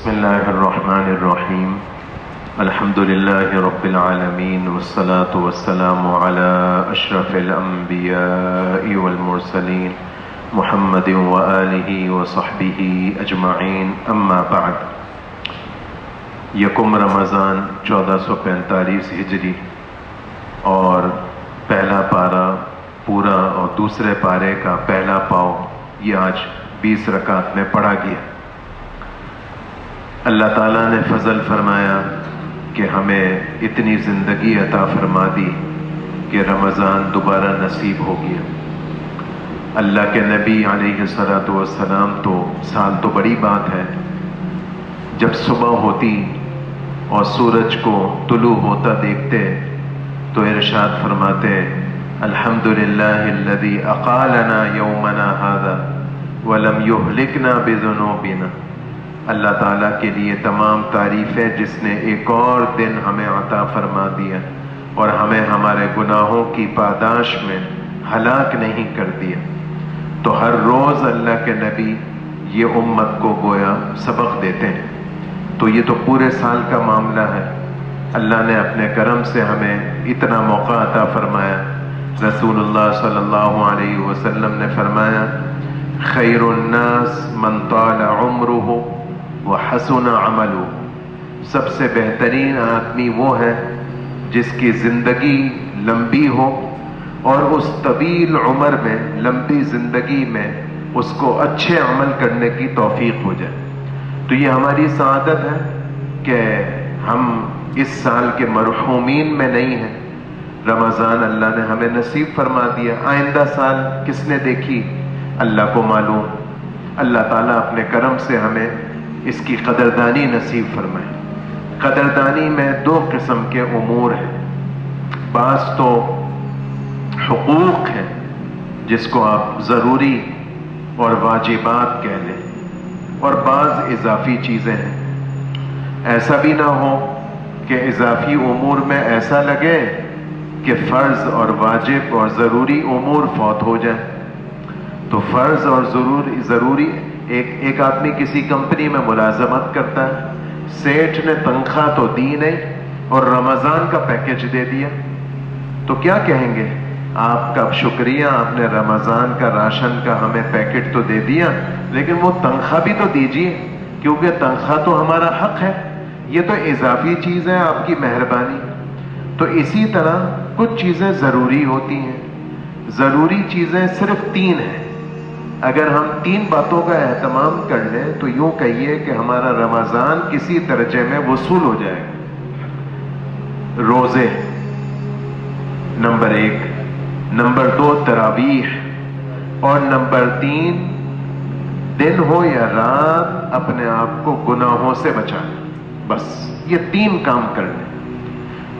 بسم اللہ الرحمن الرحیم الحمد للہ رب العالمین والصلاة والسلام علی اشرف الانبیاء والمرسلین محمد وآلہ وصحبہ اجمعین اما بعد۔ یکم رمضان 1445 ہجری اور پہلا پارہ پورا اور دوسرے پارے کا پہلا پاؤ یہ آج 20 رکعت میں پڑھا گیا۔ اللہ تعالیٰ نے فضل فرمایا کہ ہمیں اتنی زندگی عطا فرما دی کہ رمضان دوبارہ نصیب ہو گیا۔ اللہ کے نبی علیہ الصلوۃ والسلام تو سال تو بڑی بات ہے، جب صبح ہوتی اور سورج کو طلوع ہوتا دیکھتے تو ارشاد فرماتے الحمدللہ الذی اقالنا یومنا ھذا ولم یہلکنا بذنوبنا۔ اللہ تعالیٰ کے لیے تمام تعریف ہے جس نے ایک اور دن ہمیں عطا فرما دیا اور ہمیں ہمارے گناہوں کی پاداش میں ہلاک نہیں کر دیا۔ تو ہر روز اللہ کے نبی یہ امت کو گویا سبق دیتے ہیں، تو یہ تو پورے سال کا معاملہ ہے۔ اللہ نے اپنے کرم سے ہمیں اتنا موقع عطا فرمایا۔ رسول اللہ صلی اللہ علیہ وسلم نے فرمایا خیر الناس من طال عمرہ وحسن عملہ، سب سے بہترین آدمی وہ ہے جس کی زندگی لمبی ہو اور اس طویل عمر میں، لمبی زندگی میں اس کو اچھے عمل کرنے کی توفیق ہو جائے۔ تو یہ ہماری سعادت ہے کہ ہم اس سال کے مرحومین میں نہیں ہیں۔ رمضان اللہ نے ہمیں نصیب فرما دیا، آئندہ سال کس نے دیکھی اللہ کو معلوم۔ اللہ تعالیٰ اپنے کرم سے ہمیں اس کی قدردانی نصیب فرمائے۔ قدردانی میں دو قسم کے امور ہیں، بعض تو حقوق ہیں جس کو آپ ضروری اور واجبات کہہ لیں، اور بعض اضافی چیزیں ہیں۔ ایسا بھی نہ ہو کہ اضافی امور میں ایسا لگے کہ فرض اور واجب اور ضروری امور فوت ہو جائیں۔ تو فرض اور ضروری ایک آدمی کسی کمپنی میں ملازمت کرتا ہے، سیٹھ نے تنخواہ تو دی نہیں اور رمضان کا پیکج دے دیا، تو کیا کہیں گے؟ آپ کا شکریہ، آپ نے رمضان کا راشن کا ہمیں پیکٹ تو دے دیا، لیکن وہ تنخواہ بھی تو دیجیے، کیونکہ تنخواہ تو ہمارا حق ہے۔ یہ تو اضافی چیز ہے، آپ کی مہربانی۔ تو اسی طرح کچھ چیزیں ضروری ہوتی ہیں۔ ضروری چیزیں صرف 3 ہیں۔ اگر ہم 3 باتوں کا اہتمام کر لیں تو یوں کہیے کہ ہمارا رمضان کسی درجے میں وصول ہو جائے گا۔ روزے نمبر 1، نمبر 2 تراویح، اور نمبر 3 دن ہو یا رات اپنے آپ کو گناہوں سے بچانا۔ بس یہ 3 کام کر لیں۔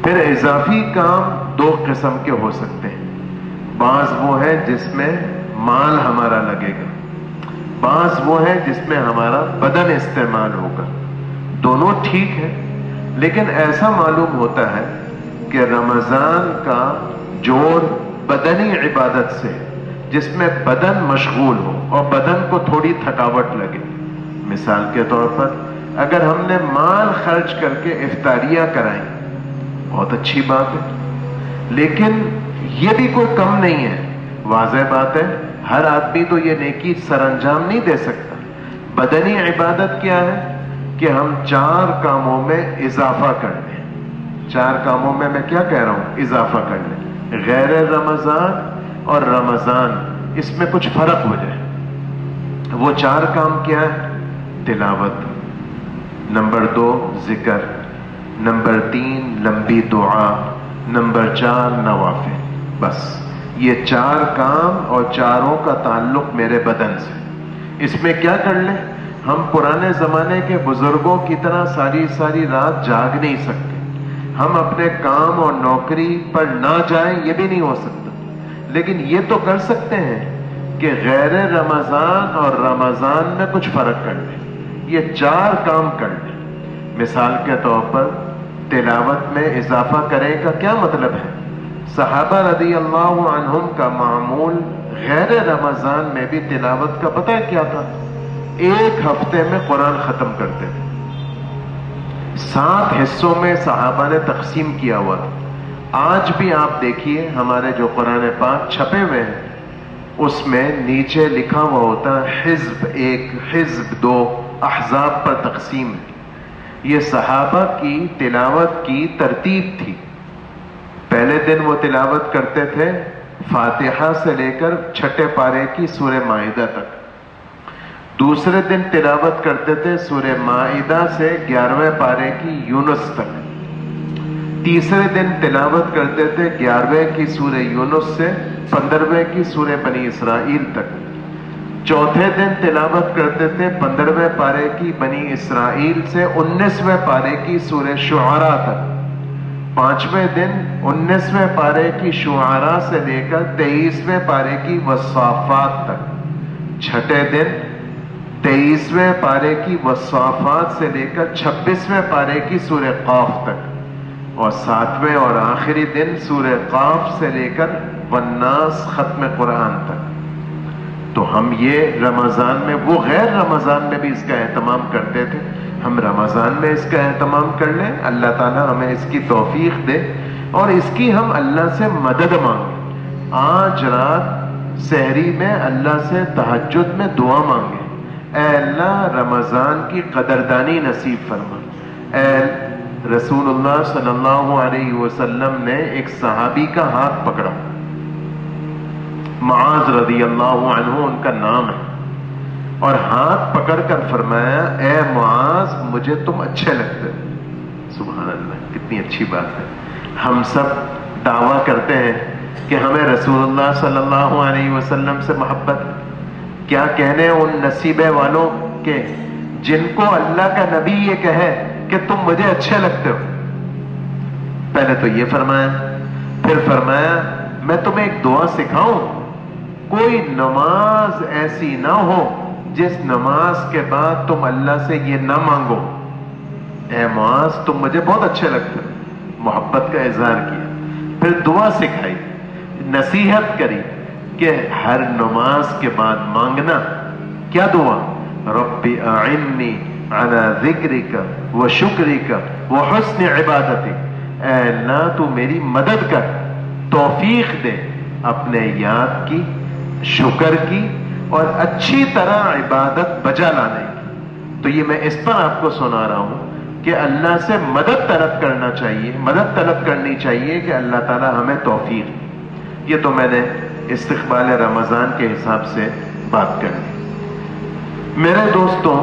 پھر اضافی کام 2 قسم کے ہو سکتے ہیں۔ بعض وہ ہے جس میں مال ہمارا لگے گا، بعض وہ ہے جس میں ہمارا بدن استعمال ہوگا۔ دونوں ٹھیک ہے، لیکن ایسا معلوم ہوتا ہے کہ رمضان کا جوڑ بدنی عبادت سے، جس میں بدن مشغول ہو اور بدن کو تھوڑی تھکاوٹ لگے۔ مثال کے طور پر اگر ہم نے مال خرچ کر کے افطاریاں کرائیں، بہت اچھی بات ہے، لیکن یہ بھی کوئی کم نہیں ہے۔ واضح بات ہے ہر آدمی تو یہ نیکی سر انجام نہیں دے سکتا۔ بدنی عبادت کیا ہے کہ ہم 4 کاموں میں اضافہ کر لیں۔ 4 کاموں میں کیا کہہ رہا ہوں؟ اضافہ کر لیں۔ غیر رمضان اور رمضان اس میں کچھ فرق ہو جائے۔ وہ 4 کام کیا ہے؟ تلاوت، نمبر 2 ذکر، نمبر 3 لمبی دعا، نمبر 4 نوافل۔ بس یہ 4 کام اور چاروں کا تعلق میرے بدن سے۔ اس میں کیا کر لیں؟ ہم پرانے زمانے کے بزرگوں کی طرح ساری رات جاگ نہیں سکتے، ہم اپنے کام اور نوکری پر نہ جائیں یہ بھی نہیں ہو سکتا، لیکن یہ تو کر سکتے ہیں کہ غیر رمضان اور رمضان میں کچھ فرق کر لیں۔ یہ 4 کام کر لیں۔ مثال کے طور پر تلاوت میں اضافہ کرنے کا کیا مطلب ہے؟ صحابہ رضی اللہ عنہم کا معمول غیر رمضان میں بھی تلاوت کا پتہ ہے کیا تھا؟ 1 ہفتے میں قرآن ختم کرتے تھے۔ 7 حصوں میں صحابہ نے تقسیم کیا ہوا تھا. آج بھی آپ دیکھیے ہمارے جو قرآن پاک چھپے ہوئے ہیں اس میں نیچے لکھا ہوا ہوتا ہے حزب 1 حزب 2 احزاب پر تقسیم ہے. یہ صحابہ کی تلاوت کی ترتیب تھی. پہلے دن وہ تلاوت کرتے تھے فاتحہ سے لے کر 6 پارے کی سورہ مائدہ تک. دوسرے دن تلاوت کرتے تھے سورہ مائدہ سے 11ویں پارے کی یونس تک. تیسرے دن تلاوت کرتے تھے 11ویں کی سورہ یونس سے 15ویں کی سورہ بنی اسرائیل تک. چوتھے دن تلاوت کرتے تھے 15ویں پارے کی بنی اسرائیل سے 19ویں پارے کی سورہ شعراء تک. پانچویں دن 19ویں پارے کی شعراء سے لے کر 23ویں پارے کی والصافات تک. چھٹے دن 23ویں پارے کی والصافات سے لے کر 26ویں پارے کی سورہ قاف تک. اور 7ویں اور آخری دن سورہ قاف سے لے کر والناس ختم قرآن تک. تو ہم یہ رمضان میں، وہ غیر رمضان میں بھی اس کا اہتمام کرتے تھے، ہم رمضان میں اس کا اہتمام کر لیں. اللہ تعالیٰ ہمیں اس کی توفیق دے اور اس کی ہم اللہ سے مدد مانگیں. آج رات سحری میں اللہ سے تہجد میں دعا مانگیں، اے اللہ رمضان کی قدردانی نصیب فرما. اے رسول اللہ صلی اللہ علیہ وسلم نے ایک صحابی کا ہاتھ پکڑا، معاذ رضی اللہ عنہ ان کا نام ہے، اور ہاتھ پکڑ کر فرمایا اے معاذ مجھے تم اچھے لگتے ہو. سبحان اللہ، کتنی اچھی بات ہے. ہم سب دعویٰ کرتے ہیں کہ ہمیں رسول اللہ صلی اللہ علیہ وسلم سے محبت. کیا کہنے ان نصیبے والوں کے جن کو اللہ کا نبی یہ کہے کہ تم مجھے اچھے لگتے ہو. پہلے تو یہ فرمایا، پھر فرمایا میں تمہیں ایک دعا سکھاؤں. کوئی نماز ایسی نہ ہو جس نماز کے بعد تم اللہ سے یہ نہ مانگو اے معاذ تم مجھے بہت اچھے لگتے ہو. محبت کا اظہار کیا، پھر دعا سکھائی، نصیحت کری کہ ہر نماز کے بعد مانگنا. کیا دعا؟ رب اعنی علی ذکرک و شکرک و حسن عبادتک. اے اللہ تو میری مدد کر، توفیق دے اپنے یاد کی، شکر کی اور اچھی طرح عبادت بجا لانے کی. تو یہ میں اس پر آپ کو سنا رہا ہوں کہ اللہ سے مدد طلب کرنا چاہیے، مدد طلب کرنی چاہیے کہ اللہ تعالی ہمیں توفیق دے. یہ تو میں نے استقبال رمضان کے حساب سے بات کر لی. میرے دوستوں،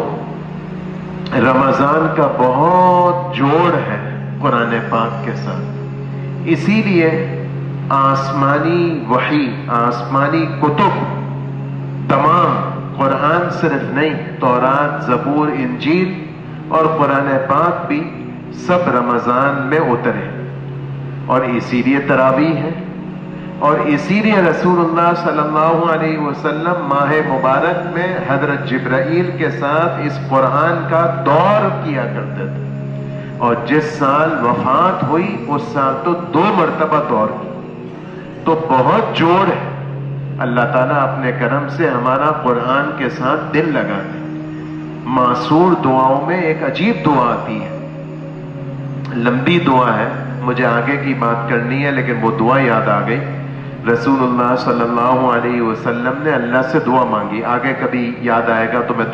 رمضان کا بہت جوڑ ہے قرآن پاک کے ساتھ. اسی لیے آسمانی وحی، آسمانی کتب تمام، قرآن صرف نہیں، تورات، زبور، انجیل اور قرآن پاک بھی سب رمضان میں اترے. اور اسی لیے تراویح ہے، اور اسی لیے رسول اللہ صلی اللہ علیہ وسلم ماہ مبارک میں حضرت جبرائیل کے ساتھ اس قرآن کا دور کیا کرتے تھے. اور جس سال وفات ہوئی اس سال تو 2 مرتبہ دور کی. تو بہت جوڑ ہے. اللہ تعالیٰ اپنے کرم سے ہمارا قرآن کے ساتھ دل لگا دے. معصور دعاؤں میں ایک عجیب دعا آتی ہے، لمبی دعا ہے، مجھے آگے کی بات کرنی ہے لیکن وہ دعا یاد آ گئی. رسول اللہ صلی اللہ علیہ وسلم نے اللہ سے دعا مانگی. آگے کبھی یاد آئے گا تو میں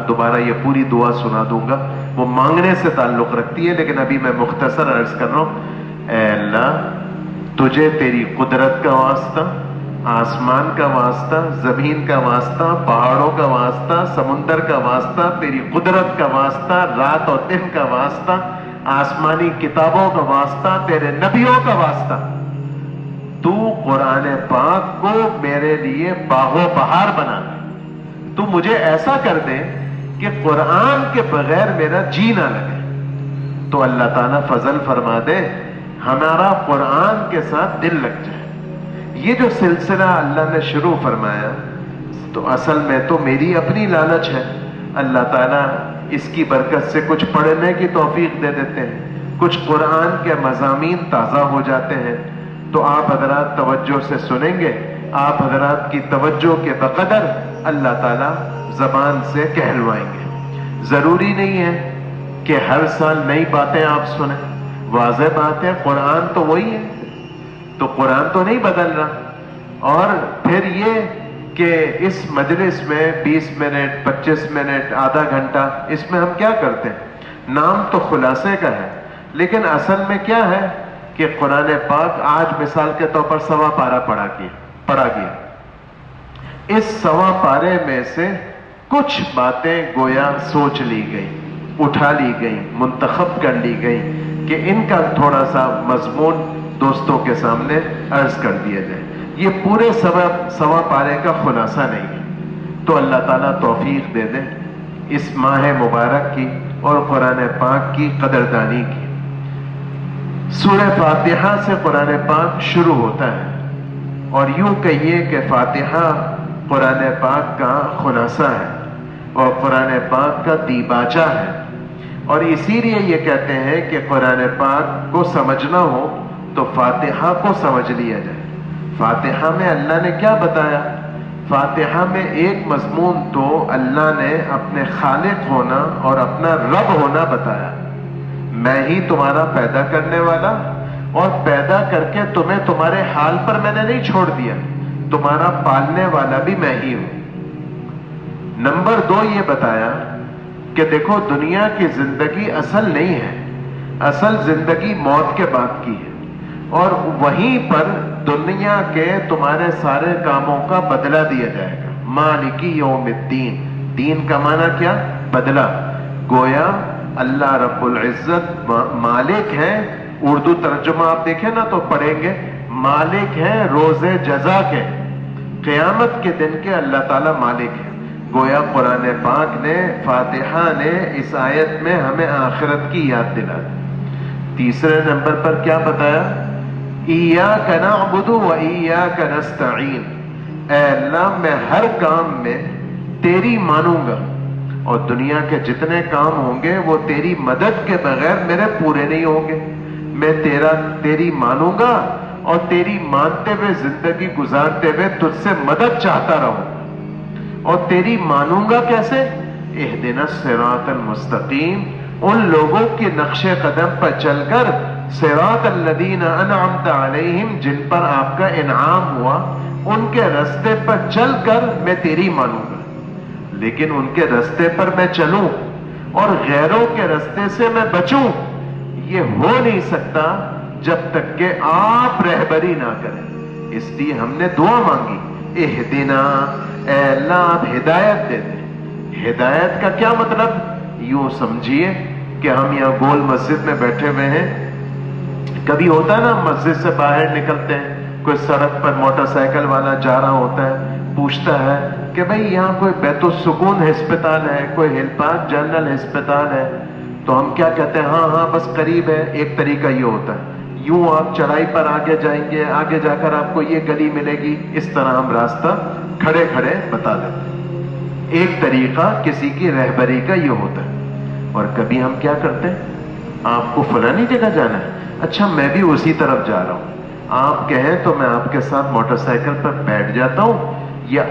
دوبارہ یہ پوری دعا سنا دوں گا، وہ مانگنے سے تعلق رکھتی ہے، لیکن ابھی میں مختصر عرض کر رہا ہوں. اے اللہ تجھے تیری قدرت کا واسطہ، آسمان کا واسطہ، زمین کا واسطہ، پہاڑوں کا واسطہ، سمندر کا واسطہ، تیری قدرت کا واسطہ، رات اور دن کا واسطہ، آسمانی کتابوں کا واسطہ، تیرے نبیوں کا واسطہ، تو قرآن پاک کو میرے لیے باغ و بہار بنا دے. تو مجھے ایسا کر دے کہ قرآن کے بغیر میرا جی نہ لگے. تو اللہ تعالیٰ فضل فرما دے، ہمارا قرآن کے ساتھ دل لگ جائے. یہ جو سلسلہ اللہ نے شروع فرمایا تو اصل میں تو میری اپنی لالچ ہے. اللہ تعالیٰ اس کی برکت سے کچھ پڑھنے کی توفیق دے دیتے ہیں، کچھ قرآن کے مضامین تازہ ہو جاتے ہیں. تو آپ حضرات توجہ سے سنیں گے، آپ حضرات کی توجہ کے بقدر اللہ تعالیٰ زبان سے کہلوائیں گے. ضروری نہیں ہے کہ ہر سال نئی باتیں آپ سنیں. واضح بات ہے قرآن تو وہی ہے, تو قرآن تو نہیں بدل رہا. اور پھر یہ کہ اس مجلس میں 20 منٹ 25 منٹ آدھا گھنٹہ اس میں ہم کیا کرتے ہیں؟ نام تو خلاصے کا ہے, لیکن اصل میں کیا ہے کہ قرآن پاک آج مثال کے طور پر 1.25 پارہ پڑھا گیا. اس 1.25 پارے میں سے کچھ باتیں گویا سوچ لی گئی, اٹھا لی گئی, منتخب کر لی گئی کہ ان کا تھوڑا سا مضمون دوستوں کے سامنے عرض کر دیا جائے. یہ پورے 1.25 پارے کا خلاصہ نہیں ہے. تو اللہ تعالیٰ توفیق دے دے اس ماہ مبارک کی اور قرآن پاک کی قدردانی کی. سورہ فاتحہ سے قرآن پاک شروع ہوتا ہے, اور یوں کہیے کہ فاتحہ قرآن پاک کا خلاصہ ہے اور قرآن پاک کا دیباچہ ہے. اور اسی لیے یہ کہتے ہیں کہ قرآن پاک کو سمجھنا ہو تو فاتحہ کو سمجھ لیا جائے. فاتحہ میں اللہ نے کیا بتایا؟ فاتحہ میں ایک مضمون تو اللہ نے اپنے خالق ہونا اور اپنا رب ہونا بتایا. میں ہی تمہارا پیدا کرنے والا, اور پیدا کر کے تمہیں تمہارے حال پر میں نے نہیں چھوڑ دیا, تمہارا پالنے والا بھی میں ہی ہوں. نمبر 2 یہ بتایا کہ دیکھو دنیا کی زندگی اصل نہیں ہے, اصل زندگی موت کے بعد کی ہے, اور وہیں پر دنیا کے تمہارے سارے کاموں کا بدلہ دیا جائے گا. مالکی یوم الدین, دین کا معنی کیا؟ بدلہ. گویا اللہ رب العزت مالک ہیں. اردو ترجمہ آپ دیکھیں نا تو پڑھیں گے مالک ہیں روز جزا کے, قیامت کے دن کے اللہ تعالیٰ مالک ہیں. گویا قرآن پاک نے, فاتحہ نے اس آیت میں ہمیں آخرت کی یاد دلا دی. تیسرے نمبر پر کیا بتایا؟ ایاک نعبد و ایاک نستعین, اے اللہ میں ہر کام میں تیری مانوں گا, اور دنیا کے جتنے کام ہوں گے وہ تیری مدد کے بغیر میرے پورے نہیں ہوں گے. میں تیری مانوں گا اور تیری مانتے ہوئے زندگی گزارتے ہوئے تجھ سے مدد چاہتا رہوں. اور تیری مانوں گا کیسے؟ اہدنا الصراط المستقیم, ان لوگوں کے نقش قدم پر چل کر, صراط الذین انعمت علیہم, جن پر آپ کا انعام ہوا, ان کے رستے پر چل کر میں تیری مانوں گا. لیکن ان کے رستے پر میں چلوں اور غیروں کے رستے سے میں بچوں, یہ ہو نہیں سکتا جب تک کہ آپ رہبری نہ کریں. اس لیے ہم نے دعا مانگی, اہدنا, اے اللہ آپ ہدایت دے دیں. ہدایت کا کیا مطلب؟ یوں سمجھیے کہ ہم یہاں گول مسجد میں بیٹھے ہوئے ہیں. کبھی ہوتا ہے نا مسجد سے باہر نکلتے ہیں, کوئی سڑک پر موٹر سائیکل والا جا رہا ہوتا ہے, پوچھتا ہے کہ بھئی یہاں کوئی بیت السکون ہسپتال ہے, کوئی ہل پارک جنرل ہسپتال ہے؟ تو ہم کیا کہتے ہیں؟ ہاں ہاں بس قریب ہے. ایک طریقہ یہ ہوتا ہے, یوں آپ چڑھائی پر آگے جائیں گے, آگے جا کر آپ کو یہ گلی ملے گی, اس طرح ہم راستہ کھڑے کھڑے بتا دیتے ہیں. ایک طریقہ کسی کی رہبری کا یہ ہوتا ہے. اور کبھی ہم کیا کرتے ہیں, آپ کو فلانی جگہ جانا ہے, اچھا میں بھی اسی طرف جا رہا ہوں, آپ کہیں تو میں آپ کے ساتھ موٹر سائیکل پر بیٹھ جاتا ہوں, یا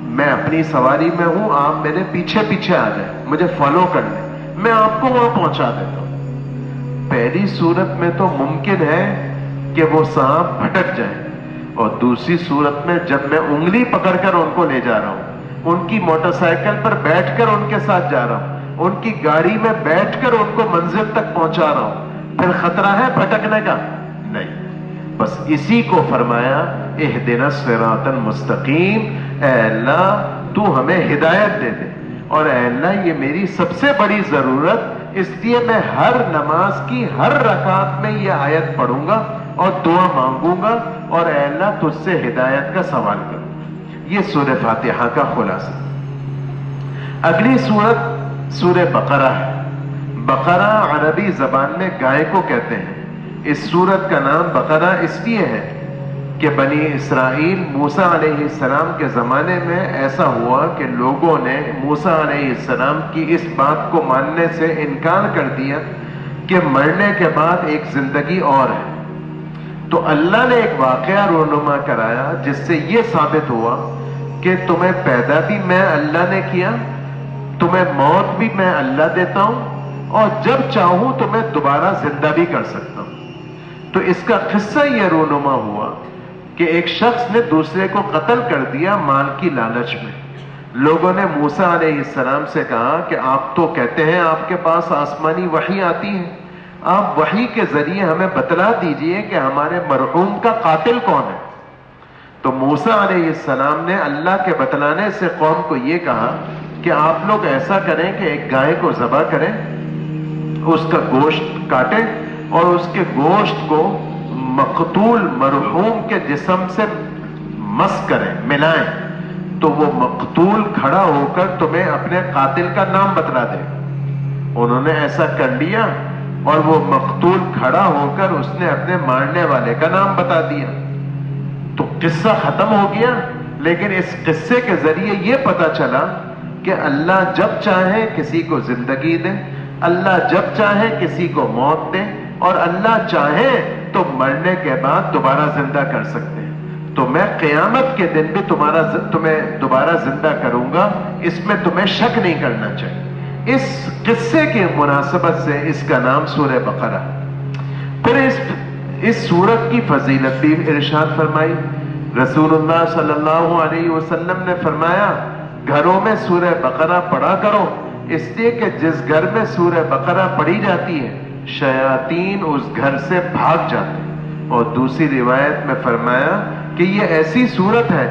میں اپنی سواری میں ہوں, آپ میرے پیچھے پیچھے آ جائیں, مجھے فالو کر لیں, میں آپ کو وہاں پہنچا دیتا ہوں. پہلی صورت میں تو ممکن ہے کہ وہ سانپ بھٹک جائیں, اور دوسری صورت میں جب میں انگلی پکڑ کر ان کو لے جا رہا ہوں, ان کی موٹر سائیکل پر بیٹھ کر ان کے ساتھ جا رہا ہوں, ان کی گاڑی میں بیٹھ کر ان کو منزل تک پہنچا رہا ہوں, پھر خطرہ ہے بھٹکنے کا؟ نہیں. بس اسی کو فرمایا اہدنا الصراط المستقیم, اے اللہ تو ہمیں ہدایت دے دے. اور اے اللہ یہ میری سب سے بڑی ضرورت, اس لیے میں ہر نماز کی ہر رکعت میں یہ آیت پڑھوں گا اور دعا مانگوں گا, اور اے اللہ تجھ سے ہدایت کا سوال کروں. یہ سورہ فاتحہ کا خلاصہ. اگلی سورت سورہ بقرہ ہے. بقرہ عربی زبان میں گائے کو کہتے ہیں. اس سورت کا نام بقرہ اس لیے ہے کہ بنی اسرائیل موسیٰ علیہ السلام کے زمانے میں ایسا ہوا کہ لوگوں نے موسیٰ علیہ السلام کی اس بات کو ماننے سے انکار کر دیا کہ مرنے کے بعد ایک زندگی اور ہے. تو اللہ نے ایک واقعہ رونما کرایا جس سے یہ ثابت ہوا کہ تمہیں پیدا بھی میں اللہ نے کیا, تمہیں موت بھی میں اللہ دیتا ہوں, اور جب چاہوں تو میں دوبارہ زندہ بھی کر سکتا ہوں. تو اس کا قصہ یہ رونما ہوا کہ ایک شخص نے دوسرے کو قتل کر دیا مال کی لالچ میں. لوگوں نے موسیٰ علیہ السلام سے کہا کہ آپ تو کہتے ہیں آپ کے پاس آسمانی وحی آتی ہے، آپ وحی کے ذریعے ہمیں بتلا دیجئے کہ ہمارے مرحوم کا قاتل کون ہے. تو موسیٰ علیہ السلام نے اللہ کے بتلانے سے قوم کو یہ کہا کہ آپ لوگ ایسا کریں کہ ایک گائے کو ذبح کریں، اس کا گوشت کاٹیں اور اس کے گوشت کو مقتول مرحوم کے جسم سے مس کریں، ملائیں، تو وہ مقتول کھڑا ہو کر تمہیں اپنے قاتل کا نام بتلا دے. انہوں نے ایسا کر لیا اور وہ مقتول کھڑا ہو کر اس نے اپنے مارنے والے کا نام بتا دیا. تو قصہ ختم ہو گیا. لیکن اس قصے کے ذریعے یہ پتا چلا کہ اللہ جب چاہے کسی کو زندگی دے، اللہ جب چاہے کسی کو موت دے، اور اللہ چاہے تو مرنے کے بعد دوبارہ زندہ کر سکتے ہیں. تو میں قیامت کے دن بھی تمہیں دوبارہ زندہ کروں گا، اس میں تمہیں شک نہیں کرنا چاہیے. اس قصے کی مناسبت سے اس کا نام سورہ بقرہ. پھر اس سورت کی فضیلت بھی ارشاد فرمائی. رسول اللہ صلی اللہ علیہ وسلم نے فرمایا گھروں میں سورہ بقرہ پڑھا کرو، اس لیے کہ جس گھر میں سورہ بقرہ پڑھی جاتی ہے شیاطین اس گھر سے بھاگ جاتے ہیں. اور دوسری روایت میں فرمایا کہ یہ ایسی سورت ہے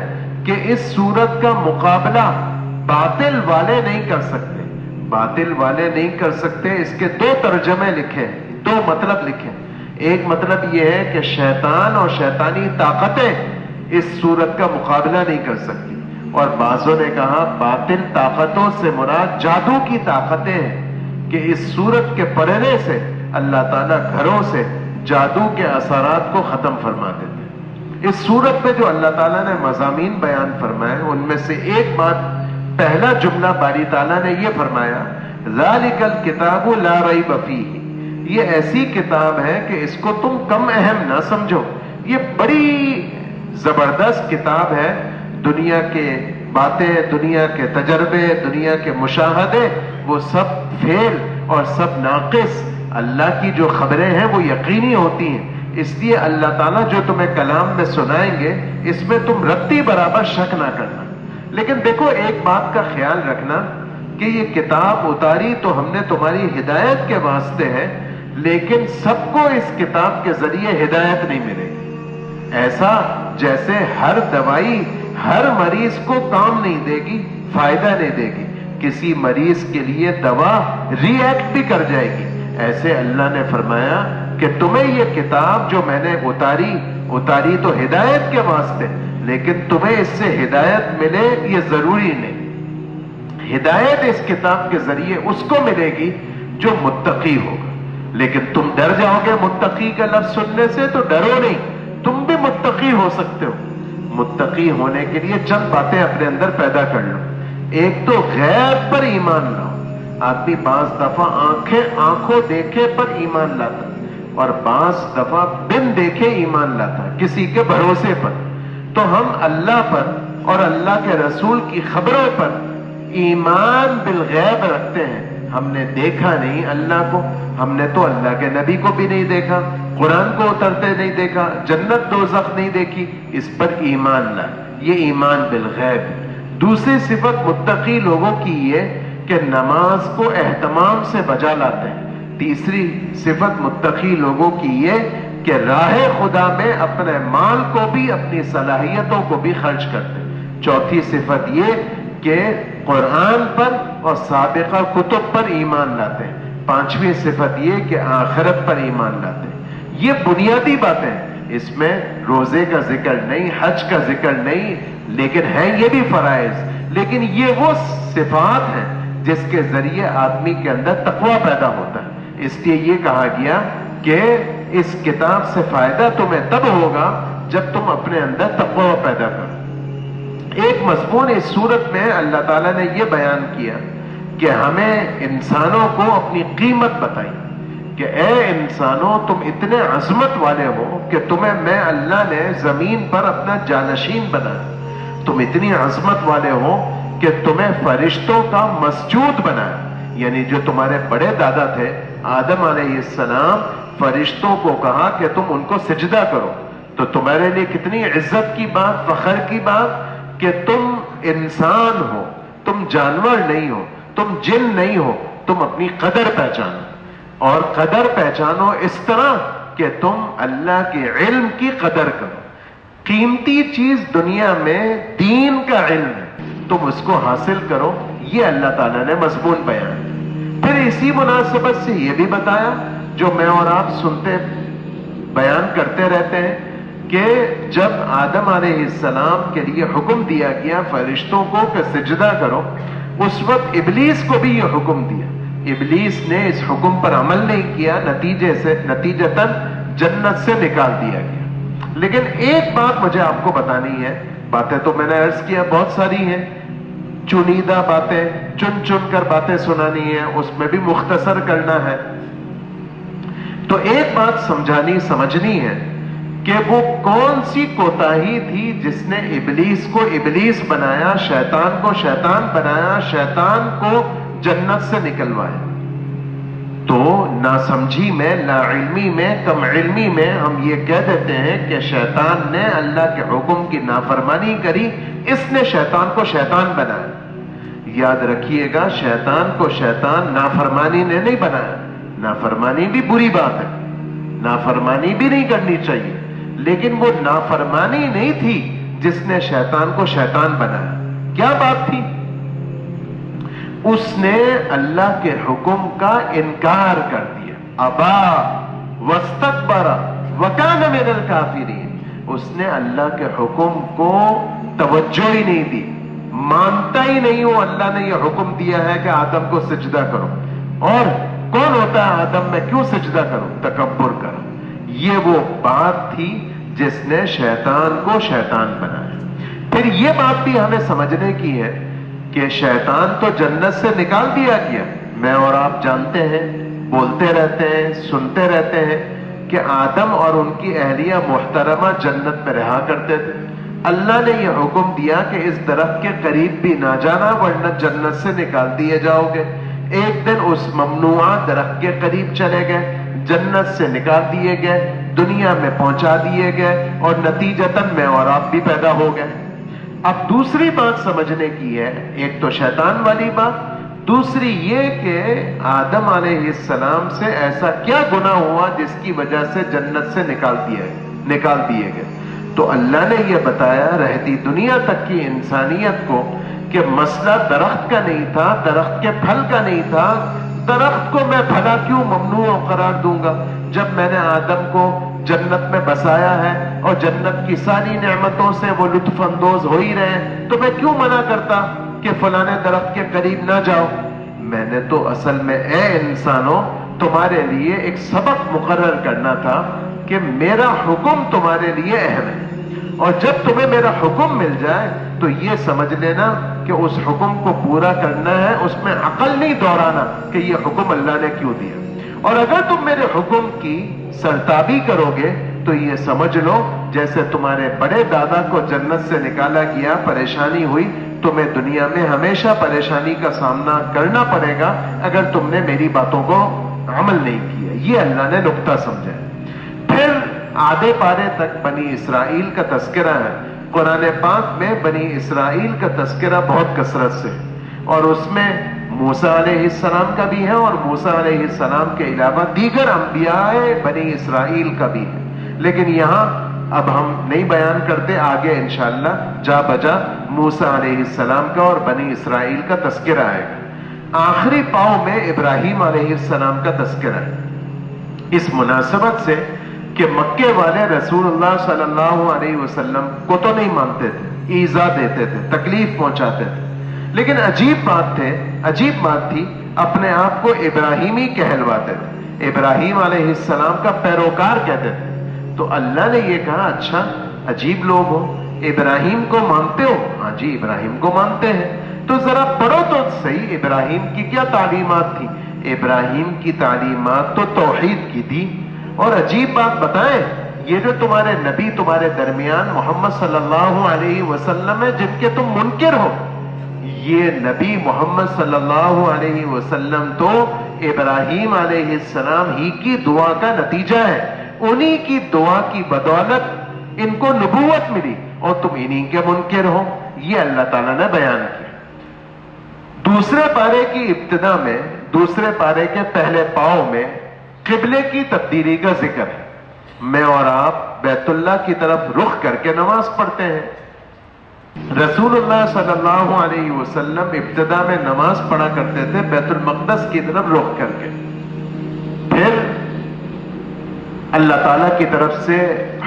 کہ اس سورت کا مقابلہ باطل والے نہیں کر سکتے. باطل والے نہیں کر سکتے. اس کے دو ترجمے لکھے، دو مطلب لکھے. ایک مطلب یہ ہے کہ شیطان اور شیطانی طاقتیں اس سورت کا مقابلہ نہیں کر سکتی. اور بعضوں نے کہا باطل طاقتوں سے مراد جادو کی طاقتیں ہیں کہ اس سورت کے پڑھنے سے اللہ تعالیٰ گھروں سے جادو کے اثرات کو ختم فرما دیتے ہیں. اس سورت میں جو اللہ تعالیٰ نے مضامین بیان فرمائے ان میں سے ایک بات، پہلا جملہ باری تعالیٰ نے یہ فرمایا ذالک الکتاب لا ریب فیہ، یہ ایسی کتاب ہے کہ اس کو تم کم اہم نہ سمجھو. یہ بڑی زبردست کتاب ہے. دنیا کے باتیں، دنیا کے تجربے، دنیا کے مشاہدے وہ سب فیل اور سب ناقص. اللہ کی جو خبریں ہیں وہ یقینی ہوتی ہیں. اس لیے اللہ تعالیٰ جو تمہیں کلام میں سنائیں گے اس میں تم رتی برابر شک نہ کرنا. لیکن دیکھو ایک بات کا خیال رکھنا کہ یہ کتاب اتاری تو ہم نے تمہاری ہدایت کے واسطے ہے، لیکن سب کو اس کتاب کے ذریعے ہدایت نہیں ملے گی. ایسا جیسے ہر دوائی ہر مریض کو کام نہیں دے گی، فائدہ نہیں دے گی. کسی مریض کے لیے دوا ری ایکٹ بھی کر جائے گی. ایسے اللہ نے فرمایا کہ تمہیں یہ کتاب جو میں نے اتاری تو ہدایت کے واسطے، لیکن تمہیں اس سے ہدایت ملے یہ ضروری نہیں. ہدایت اس کتاب کے ذریعے اس کو ملے گی جو متقی ہوگا. لیکن تم ڈر جاؤ گے متقی کا لفظ سننے سے تو ڈرو نہیں، تم بھی متقی ہو سکتے ہو. متقی ہونے کے لیے چند باتیں اپنے اندر پیدا کر لو. ایک تو غیب پر ایمان لاؤ. آدمی بعض دفعہ آنکھوں دیکھے پر ایمان لاتا اور بعض دفعہ بن دیکھے ایمان لاتا کسی کے بھروسے پر. تو ہم اللہ پر اور اللہ کے رسول کی خبروں پر ایمان بالغیب رکھتے ہیں. ہم نے دیکھا نہیں اللہ کو، ہم نے تو اللہ کے نبی کو بھی نہیں دیکھا، قرآن کو اترتے نہیں دیکھا، جنت دوزخ نہیں دیکھی. اس پر ایمان لا، یہ ایمان بالغیب. دوسری صفت متقی لوگوں کی یہ کہ نماز کو اہتمام سے بجا لاتے ہیں. تیسری صفت متقی لوگوں کی یہ کہ راہ خدا میں اپنے مال کو بھی اپنی صلاحیتوں کو بھی خرچ کرتے ہیں. چوتھی صفت یہ کہ قرآن پر اور سابقہ کتب پر ایمان لاتے ہیں. پانچویں صفت یہ کہ آخرت پر ایمان لاتے ہیں. یہ بنیادی باتیں. اس میں روزے کا ذکر نہیں، حج کا ذکر نہیں، لیکن ہیں یہ بھی فرائض. لیکن یہ وہ صفات ہیں جس کے ذریعے آدمی کے اندر تقویٰ پیدا ہوتا ہے. اس لیے یہ کہا گیا کہ اس کتاب سے فائدہ تمہیں تب ہوگا جب تم اپنے اندر تقویٰ پیدا کرو. ایک مضمون اس صورت میں اللہ تعالیٰ نے یہ بیان کیا کہ ہمیں انسانوں کو اپنی قیمت بتائی کہ اے انسانوں تم اتنے عظمت والے ہو کہ تمہیں میں اللہ نے زمین پر اپنا جانشین بنایا. تم اتنی عظمت والے ہو کہ تمہیں فرشتوں کا مسجود بنایا. یعنی جو تمہارے بڑے دادا تھے آدم علیہ السلام، فرشتوں کو کہا کہ تم ان کو سجدہ کرو، تو تمہارے لیے کتنی عزت کی بات، فخر کی بات کہ تم انسان ہو، تم جانور نہیں ہو، تم جن نہیں ہو، تم اپنی قدر پہچانو، اور قدر پہچانو اس طرح کہ تم اللہ کے علم کی قدر کرو۔ قیمتی چیز دنیا میں دین کا علم ہے، تم اس کو حاصل کرو، یہ اللہ تعالیٰ نے مضمون بیان۔ پھر اسی مناسبت سے یہ بھی بتایا جو میں اور آپ سنتے بیان کرتے رہتے ہیں کہ جب آدم علیہ السلام کے لیے حکم دیا گیا فرشتوں کو کہ سجدہ کرو، اس وقت ابلیس کو بھی یہ حکم دیا، ابلیس نے اس حکم پر عمل نہیں کیا، نتیجتاً جنت سے نکال دیا گیا۔ لیکن ایک بات مجھے آپ کو بتانی ہے، باتیں تو میں نے عرض کیا بہت ساری ہیں، چنیدہ باتیں چن چن کر باتیں سنانی ہیں، اس میں بھی مختصر کرنا ہے، تو ایک بات سمجھنی ہے کہ وہ کون سی کوتاہی تھی جس نے ابلیس کو ابلیس بنایا، شیطان کو شیطان بنایا، شیطان کو جنت سے نکلوایا۔ تو ناسمجھی میں، لا علمی میں، کم علمی میں ہم یہ کہہ دیتے ہیں کہ شیطان نے اللہ کے حکم کی نافرمانی کری، اس نے شیطان کو شیطان بنایا۔ یاد رکھیے گا، شیطان کو شیطان نافرمانی نے نہیں بنایا، نافرمانی بھی بری بات ہے، نافرمانی بھی نہیں کرنی چاہیے، لیکن وہ نافرمانی نہیں تھی جس نے شیطان کو شیطان بنایا۔ کیا بات تھی؟ اس نے اللہ کے حکم کا انکار کر دیا، ابا واستکبر وکان من الکافرین، اس نے اللہ کے حکم کو توجہ ہی نہیں دی، مانتا ہی نہیں ہوں اللہ نے یہ حکم دیا ہے کہ آدم کو سجدہ کرو، اور کون ہوتا ہے آدم، میں کیوں سجدہ کروں، تکبر کرو۔ یہ وہ بات تھی جس نے شیطان کو شیطان بنایا۔ پھر یہ بات بھی ہمیں سمجھنے کی ہے کہ شیطان تو جنت سے نکال دیا گیا، میں اور آپ جانتے ہیں، بولتے رہتے ہیں، سنتے رہتے ہیں کہ آدم اور ان کی اہلیہ محترمہ جنت میں رہا کرتے تھے، اللہ نے یہ حکم دیا کہ اس درخت کے قریب بھی نہ جانا ورنہ جنت سے نکال دیے جاؤ گے۔ ایک دن اس ممنوعہ درخت کے قریب چلے گئے، جنت سے نکال دیے گئے، دنیا میں پہنچا دیے گئے، اور نتیجتاً میں اور آپ بھی پیدا ہو گئے۔ اب دوسری بات سمجھنے کی ہے، ایک تو شیطان والی بات، دوسری یہ کہ آدم علیہ السلام سے ایسا کیا گناہ ہوا جس کی وجہ سے جنت سے نکال دیے گئے۔ تو اللہ نے یہ بتایا رہتی دنیا تک کی انسانیت کو کہ مسئلہ درخت کا نہیں تھا، درخت کے پھل کا نہیں تھا، درخت کو میں بھلا کیوں ممنوع قرار دوں گا جب میں نے آدم کو جنت میں بسایا ہے اور جنت کی ساری نعمتوں سے وہ لطف اندوز ہو ہی رہے ہیں، تو میں کیوں منع کرتا کہ فلانے درخت کے قریب نہ جاؤ۔ میں نے تو اصل میں اے انسانوں تمہارے لیے ایک سبق مقرر کرنا تھا کہ میرا حکم تمہارے لیے اہم ہے، اور جب تمہیں میرا حکم مل جائے تو یہ سمجھ لینا کہ اس حکم کو پورا کرنا ہے، اس میں عقل نہیں دوڑانا کہ یہ حکم اللہ نے کیوں دیا۔ اور اگر تم میرے حکم کی سرتابی کرو گے تو یہ سمجھ لو جیسے تمہارے بڑے دادا کو جنت سے نکالا گیا، پریشانی ہوئی، تمہیں دنیا میں ہمیشہ پریشانی کا سامنا کرنا پڑے گا اگر تم نے میری باتوں کو عمل نہیں کیا۔ یہ اللہ نے نقطہ سمجھا۔ پھر آدھے پارے تک بنی اسرائیل کا تذکرہ ہے۔ قرآن پاک میں بنی اسرائیل کا تذکرہ بہت کثرت سے، اور اس میں موسیٰ علیہ السلام کا بھی ہے، اور موسیٰ علیہ السلام کے علاوہ دیگر انبیاء بنی اسرائیل کا بھی ہے، لیکن یہاں اب ہم نہیں بیان کرتے، آگے انشاءاللہ جا بجا موسیٰ علیہ السلام کا اور بنی اسرائیل کا تذکرہ آئے گا۔ آخری پاؤں میں ابراہیم علیہ السلام کا تذکرہ ہے، اس مناسبت سے کہ مکے والے رسول اللہ صلی اللہ علیہ وسلم کو تو نہیں مانتے تھے، ایذا دیتے تھے، تکلیف پہنچاتے تھے، لیکن عجیب بات تھی، اپنے آپ کو ابراہیمی کہلواتے تھے، ابراہیم علیہ السلام کا پیروکار کہتے تھے۔ تو اللہ نے یہ کہا اچھا عجیب لوگ ہو، ابراہیم کو مانتے ہو؟ ہاں جی ابراہیم کو مانتے ہیں۔ تو ذرا پڑھو تو صحیح ابراہیم کی کیا تعلیمات تھی۔ ابراہیم کی تعلیمات تو توحید کی تھی، اور عجیب بات بتائیں، یہ جو تمہارے نبی تمہارے درمیان محمد صلی اللہ علیہ وسلم ہے جن کے تم منکر ہو، یہ نبی محمد صلی اللہ علیہ وسلم تو ابراہیم علیہ السلام ہی کی دعا کا نتیجہ ہے. انہی کی دعا کی بدولت ان کو نبوت ملی اور تم انہی کے منکر ہو. یہ اللہ تعالیٰ نے بیان کیا. دوسرے پارے کی ابتدا میں، دوسرے پارے کے پہلے پاؤں میں قبلے کی تبدیلی کا ذکر ہے. میں اور آپ بیت اللہ کی طرف رخ کر کے نماز پڑھتے ہیں. رسول اللہ صلی اللہ علیہ وسلم ابتدا میں نماز پڑھا کرتے تھے بیت المقدس کی طرف رخ کر کے. پھر اللہ تعالیٰ کی طرف سے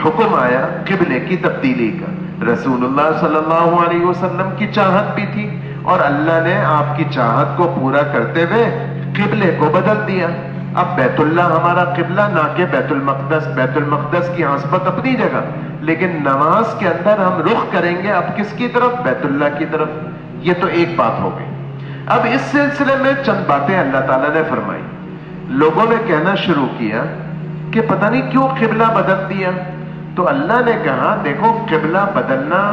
حکم آیا قبلے کی تبدیلی کا. رسول اللہ صلی اللہ علیہ وسلم کی چاہت بھی تھی اور اللہ نے آپ کی چاہت کو پورا کرتے ہوئے قبلے کو بدل دیا. اب بیت اللہ ہمارا قبلہ نہ کہ بیت المقدس. بیت المقدس کی عاصمت اپنی جگہ، لیکن نماز کے اندر ہم رخ کریں گے اب کس کی طرف؟ بیت اللہ کی طرف. یہ تو ایک بات ہو گئی. اب اس سلسلے میں چند باتیں اللہ تعالیٰ نے فرمائی. لوگوں نے کہنا شروع کیا کہ پتہ نہیں کیوں قبلہ بدل دیا. تو اللہ نے کہا دیکھو قبلہ بدلنا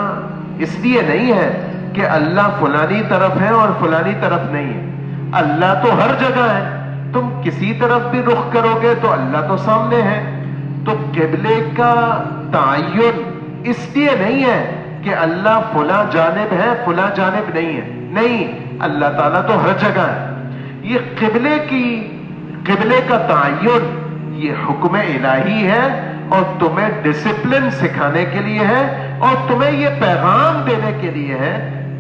اس لیے نہیں ہے کہ اللہ فلانی طرف ہے اور فلانی طرف نہیں ہے. اللہ تو ہر جگہ ہے. تم کسی طرف بھی رخ کرو گے تو اللہ تو سامنے ہے. تو قبلے کا تعین اس لیے نہیں ہے کہ اللہ فلاں جانب ہے فلاں جانب نہیں ہے. نہیں، اللہ تعالیٰ تو ہر جگہ ہے. یہ قبلے کا تعین یہ حکم الہی ہے اور تمہیں ڈسپلن سکھانے کے لیے ہے اور تمہیں یہ پیغام دینے کے لیے ہے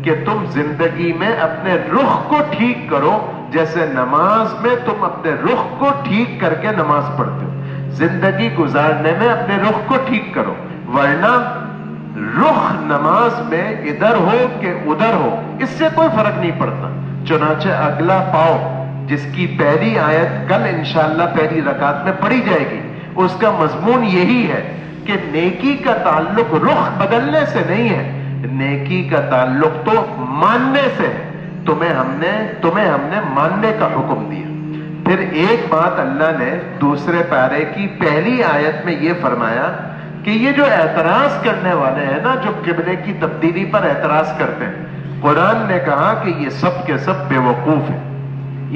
کہ تم زندگی میں اپنے رخ کو ٹھیک کرو، جیسے نماز میں تم اپنے رخ کو ٹھیک کر کے نماز پڑھتے ہو. زندگی گزارنے میں اپنے رخ کو ٹھیک کرو، ورنہ رخ نماز میں ادھر ہو کہ ادھر ہو اس سے کوئی فرق نہیں پڑتا. چنانچہ اگلا پاؤ جس کی پہلی آیت کل انشاءاللہ پہلی رکعت میں پڑھی جائے گی، اس کا مضمون یہی ہے کہ نیکی کا تعلق رخ بدلنے سے نہیں ہے، نیکی کا تعلق تو ماننے سے ہے. تمہیں ہم نے ماننے کا حکم دیا. پھر ایک بات اللہ نے دوسرے پارے کی پہلی آیت میں یہ فرمایا کہ یہ جو اعتراض کرنے والے ہیں نا، جو قبلے کی تبدیلی پر اعتراض کرتے ہیں، قرآن نے کہا کہ یہ سب کے سب بے وقوف ہیں.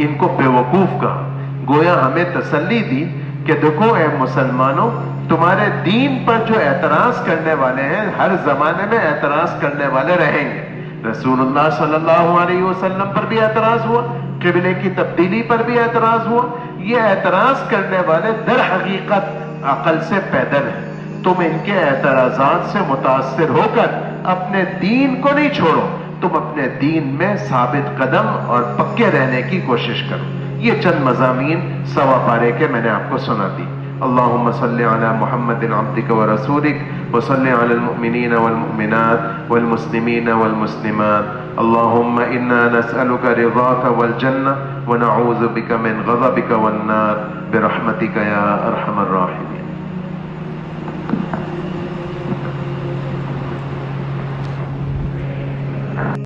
ان کو بے وقوف کہا. گویا ہمیں تسلی دی کہ دیکھو اے مسلمانوں، تمہارے دین پر جو اعتراض کرنے والے ہیں ہر زمانے میں اعتراض کرنے والے رہیں گے. رسول اللہ صلی اللہ علیہ وسلم پر بھی اعتراض ہوا، قبلے کی تبدیلی پر بھی اعتراض ہوا. یہ اعتراض کرنے والے در حقیقت عقل سے پیدل ہیں. تم ان کے اعتراضات سے متاثر ہو کر اپنے دین کو نہیں چھوڑو، تم اپنے دین میں ثابت قدم اور پکے رہنے کی کوشش کرو. یہ چند مضامین سوا پارے کے میں نے آپ کو سنا دی. اللہم صلی علی محمد عبدک ورسولک وصلی علی المؤمنین والمؤمنات والمسلمین والمسلمات. اللہم انا نسألک رضاک والجنہ ونعوذ بک من غضبک والنار برحمتک یا ارحم الراحمین.